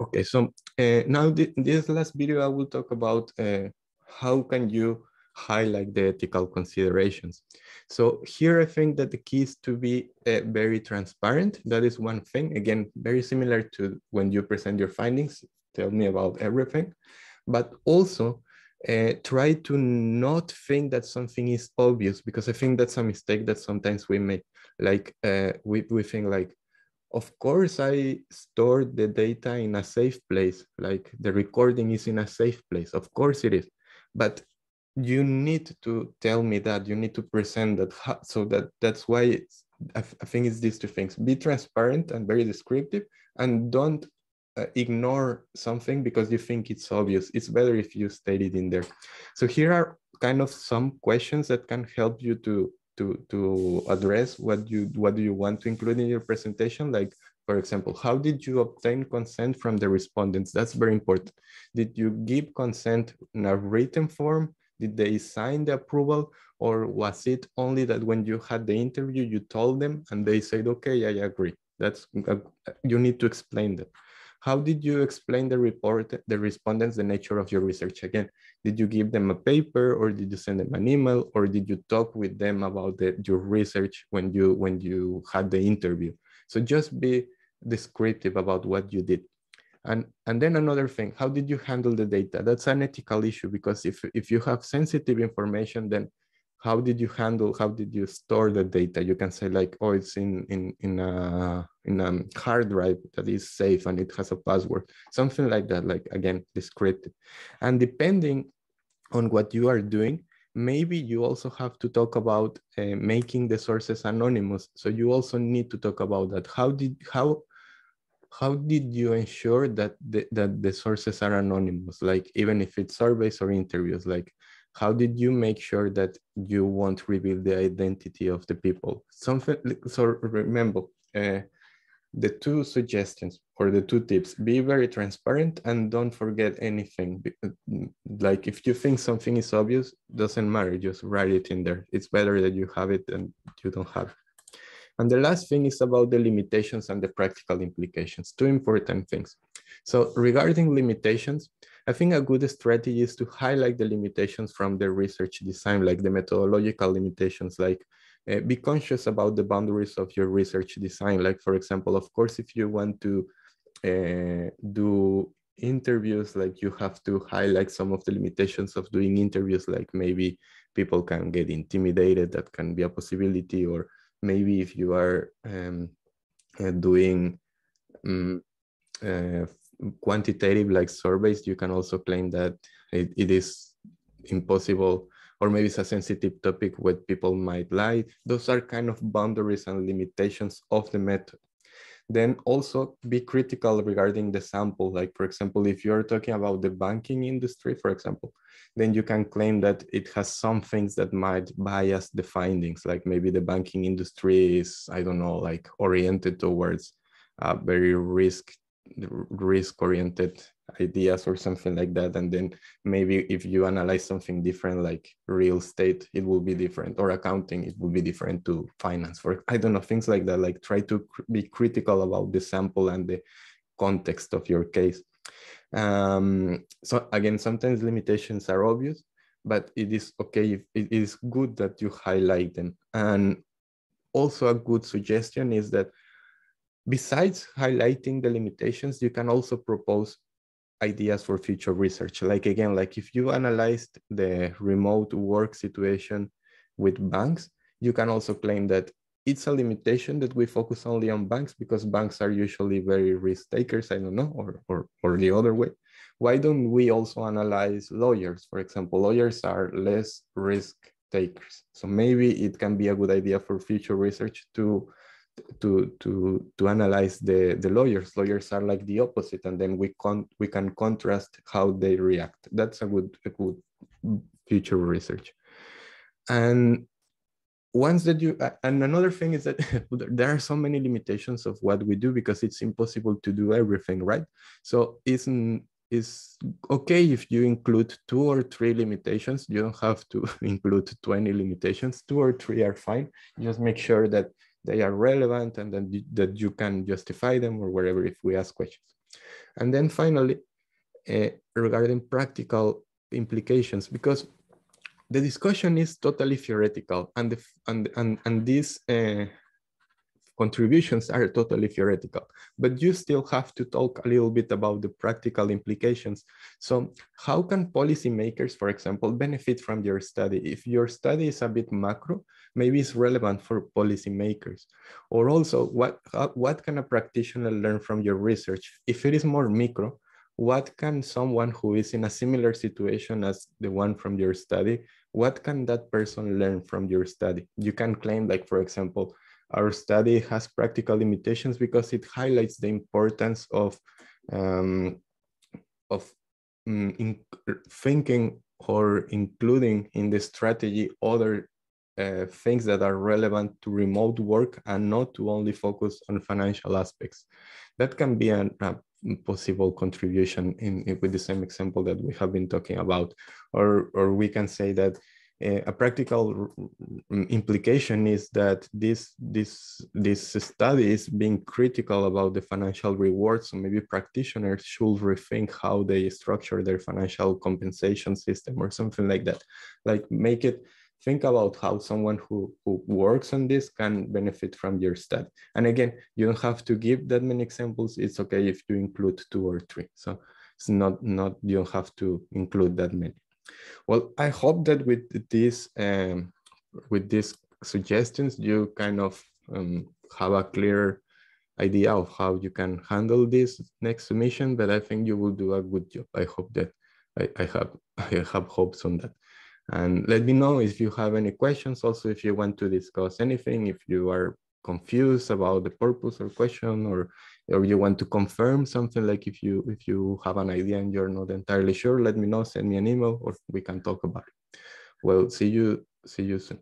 Okay, so now this last video, I will talk about how can you highlight the ethical considerations. So here, I think that the key is to be very transparent. That is one thing. Again, very similar to when you present your findings, tell me about everything. But also try to not think that something is obvious, because I think that's a mistake that sometimes we make. Like we think like, of course, I stored the data in a safe place, like the recording is in a safe place. Of course it is. But you need to tell me that, you need to present that. So that's why I think it's these two things. Be transparent and very descriptive, and don't ignore something because you think it's obvious. It's better if you state it in there. So here are kind of some questions that can help you to address what do you want to include in your presentation. Like, for example, how did you obtain consent from the respondents? That's very important. Did you give consent in a written form? Did they sign the approval? Or was it only that when you had the interview, you told them and they said, okay, I agree? That's, you need to explain that. How did you explain the respondents, the nature of your research? Again, did you give them a paper, or did you send them an email, or did you talk with them about your research when you had the interview? So just be descriptive about what you did. And then another thing, how did you handle the data? That's an ethical issue, because if you have sensitive information, then how did you store the data? You can say like, oh, it's in a hard drive that is safe and it has a password, something like that, like, again, descriptive. And depending on what you are doing, maybe you also have to talk about making the sources anonymous. So you also need to talk about that. How did you ensure that the sources are anonymous? Like, even if it's surveys or interviews, like, how did you make sure that you won't reveal the identity of the people? Something. So remember, the two suggestions or the two tips: be very transparent and don't forget anything. Like, if you think something is obvious, doesn't matter, just write it in there. It's better that you have it than you don't have it. And the last thing is about the limitations and the practical implications, two important things. So regarding limitations, I think a good strategy is to highlight the limitations from the research design, like the methodological limitations, like be conscious about the boundaries of your research design. Like, for example, of course, if you want to do interviews, like, you have to highlight some of the limitations of doing interviews, like maybe people can get intimidated, that can be a possibility. Or maybe if you are doing quantitative, like surveys, you can also claim that it is impossible, or maybe it's a sensitive topic where people might lie. Those are kind of boundaries and limitations of the method. Then also be critical regarding the sample. Like, for example, if you're talking about the banking industry, for example, then you can claim that it has some things that might bias the findings. Like, maybe the banking industry is, I don't know, like, oriented towards very risk-oriented ideas or something like that. And then maybe if you analyze something different, like real estate, it will be different, or accounting, it will be different to finance, for, I don't know, things like that. Like, try to be critical about the sample and the context of your case. So again, sometimes limitations are obvious, but it is okay, if it is good that you highlight them. And also a good suggestion is that besides highlighting the limitations, you can also propose ideas for future research. Like, again, like if you analyzed the remote work situation with banks, you can also claim that it's a limitation that we focus only on banks because banks are usually very risk takers, I don't know, or the other way. Why don't we also analyze lawyers? For example, lawyers are less risk takers. So maybe it can be a good idea for future research to analyze the lawyers. Lawyers are like the opposite, and then we can contrast how they react. That's a good future research. And once that you and another thing is that there are so many limitations of what we do because it's impossible to do everything, right? So it's okay if you include 2 or 3 limitations. You don't have to include 20 limitations. 2 or 3 are fine. Just make sure that they are relevant and then that you can justify them or wherever if we ask questions. And then finally, regarding practical implications, because the discussion is totally theoretical, and these contributions are totally theoretical, but you still have to talk a little bit about the practical implications. So how can policymakers, for example, benefit from your study? If your study is a bit macro, maybe it's relevant for policymakers. Or also, what can a practitioner learn from your research? If it is more micro, what can someone who is in a similar situation as the one from your study, what can that person learn from your study? You can claim, like, for example, our study has practical limitations because it highlights the importance of thinking or including in the strategy other things that are relevant to remote work and not to only focus on financial aspects. That can be a possible contribution with the same example that we have been talking about. Or we can say that a practical implication is that this study is being critical about the financial rewards. So maybe practitioners should rethink how they structure their financial compensation system or something like that. Like think about how someone who works on this can benefit from your study. And again, you don't have to give that many examples. It's okay if you include 2 or 3. So it's not you don't have to include that many. Well, I hope that with these suggestions, you kind of have a clear idea of how you can handle this next submission, but I think you will do a good job. I hope that I have hopes on that. And let me know if you have any questions. Also, if you want to discuss anything, if you are confused about the purpose or question, or you want to confirm something, like if you have an idea and you're not entirely sure, let me know, send me an email, or we can talk about it. Well, see you soon.